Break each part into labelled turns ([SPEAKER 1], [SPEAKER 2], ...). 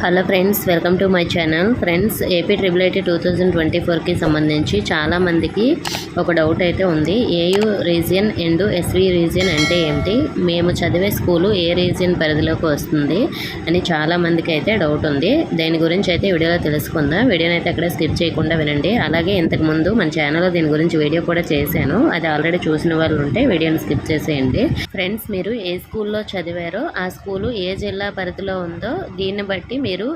[SPEAKER 1] Hello friends, welcome to my channel. Friends, AP triple IT 2024కి సంబంధించి చాలామందికి ఒక డౌట్ అయితే ఉంది. AU region and SV region అంటే ఏంటి, మేము చదివే స్కూలు ఏ రీజియన్ పరిధిలోకి వస్తుంది అని చాలామందికి అయితే డౌట్ ఉంది. దాని గురించి అయితే వీడియోలో తెలుసుకుందాం. వీడియోని అయితే అక్కడ స్కిప్ చేయకుండా వినండి. అలాగే ఇంతకుముందు మన ఛానల్లో దీని గురించి వీడియో కూడా చేశాను. అది ఆల్రెడీ చూసిన వాళ్ళు ఉంటే వీడియోని స్కిప్ చేసేయండి. ఫ్రెండ్స్, మీరు ఏ స్కూల్లో చదివారో ఆ స్కూలు ఏ జిల్లా పరిధిలో ఉందో దీన్ని బట్టి మీరు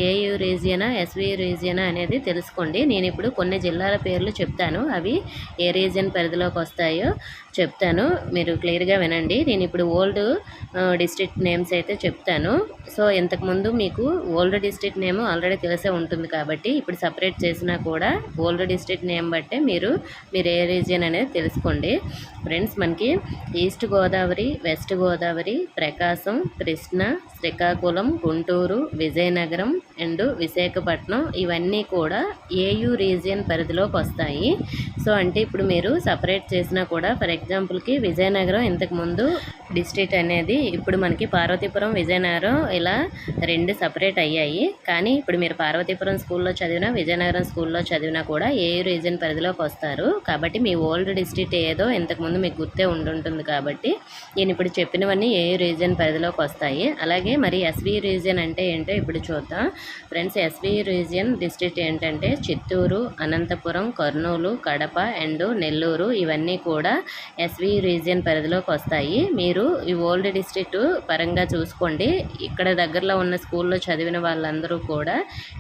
[SPEAKER 1] ఏయూ రీజియనా ఎస్వి రీజియనా అనేది తెలుసుకోండి. నేను ఇప్పుడు కొన్ని జిల్లాల పేర్లు చెప్తాను, అవి ఏ రీజియన్ పరిధిలోకి వస్తాయో చెప్తాను. మీరు క్లియర్గా వినండి. నేను ఇప్పుడు ఓల్డ్ డిస్ట్రిక్ట్ నేమ్స్ అయితే చెప్తాను. సో ఇంతకుముందు మీకు ఓల్డ్ డిస్ట్రిక్ట్ నేమ్ ఆల్రెడీ తెలిసే ఉంటుంది కాబట్టి ఇప్పుడు సపరేట్ చేసినా కూడా ఓల్డ్ డిస్ట్రిక్ట్ నేమ్ బట్టే మీరు ఏ రీజియన్ అనేది తెలుసుకోండి. ఫ్రెండ్స్, మనకి east Godavari, west Godavari, Prakasam, Krishna, Srikakulam, Guntur, Vizianagaram and Visakhapatnam ఇవన్నీ కూడా ఏయూ రీజియన్ పరిధిలోకి వస్తాయి. సో అంటే ఇప్పుడు మీరు సపరేట్ చేసినా కూడా, ఫర్ ఎగ్జాంపుల్కి విజయనగరం ఇంతకుముందు డిస్ట్రిక్ట్ అనేది ఇప్పుడు మనకి పార్వతీపురం, విజయనగరం ఇలా రెండు సపరేట్ అయ్యాయి. కానీ ఇప్పుడు మీరు పార్వతీపురం స్కూల్లో చదివినా, విజయనగరం స్కూల్లో చదివినా కూడా ఏయూ రీజియన్ పరిధిలోకి వస్తారు. కాబట్టి మీ ఓల్డ్ డిస్ట్రిక్ట్ ఏదో ఇంతకుముందు మీకు గుర్తే ఉండుంటుంది కాబట్టి నేను ఇప్పుడు చెప్పినవన్నీ ఏయూ రీజియన్ పరిధిలోకి వస్తాయి. అలాగే మరి ఎస్వి రీజియన్ అంటే ఏంటో ఇప్పుడు చూద్దాం. ఫ్రెండ్స్, ఎస్వి రీజియన్ డిస్ట్రిక్ట్ ఏంటంటే చిత్తూరు, అనంతపురం, కర్నూలు, కడప అండ్ నెల్లూరు ఇవన్నీ కూడా ఎస్వి రీజియన్ పరిధిలోకి వస్తాయి. మీరు ఈ ఓల్డ్ డిస్ట్రిక్ట్ పరంగా చూసుకోండి. ఇక్కడ దగ్గరలో ఉన్న స్కూల్లో చదివిన వాళ్ళందరూ కూడా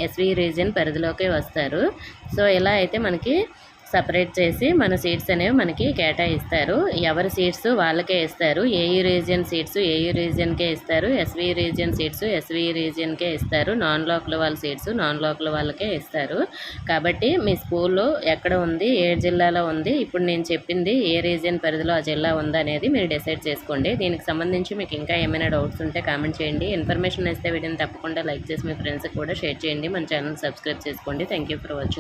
[SPEAKER 1] ఎస్వి రీజియన్ పరిధిలోకి వస్తారు. సో ఇలా అయితే మనకి సపరేట్ చేసి మన సీట్స్ అనేవి మనకి కేటాయిస్తారు. ఎవరి సీట్స్ వాళ్ళకే ఇస్తారు. ఏయూ రీజియన్ సీట్స్ ఏయూ రీజియన్కే ఇస్తారు. ఎస్వి రీజియన్ సీట్స్ ఎస్వి రీజియన్కే ఇస్తారు. నాన్ లోకల్ వాళ్ళ సీట్స్ నాన్ లోకల్ వాళ్ళకే ఇస్తారు. కాబట్టి మీ స్కూల్లో ఎక్కడ ఉంది, ఏ జిల్లాలో ఉంది, ఇప్పుడు నేను చెప్పింది ఏ రీజియన్ పరిధిలో ఆ జిల్లా ఉందా అనేది మీరు డిసైడ్ చేసుకోండి. దీనికి సంబంధించి మీకు ఇంకా ఏమైనా డౌట్స్ ఉంటే కామెంట్ చేయండి. ఇన్ఫర్మేషన్ ఇస్తే వీడియోని తప్పకుండా లైక్ చేసి మీ ఫ్రెండ్స్కి కూడా షేర్ చేయండి. మన ఛానల్ సబ్స్క్రైబ్ చేసుకోండి. Thank you for watching.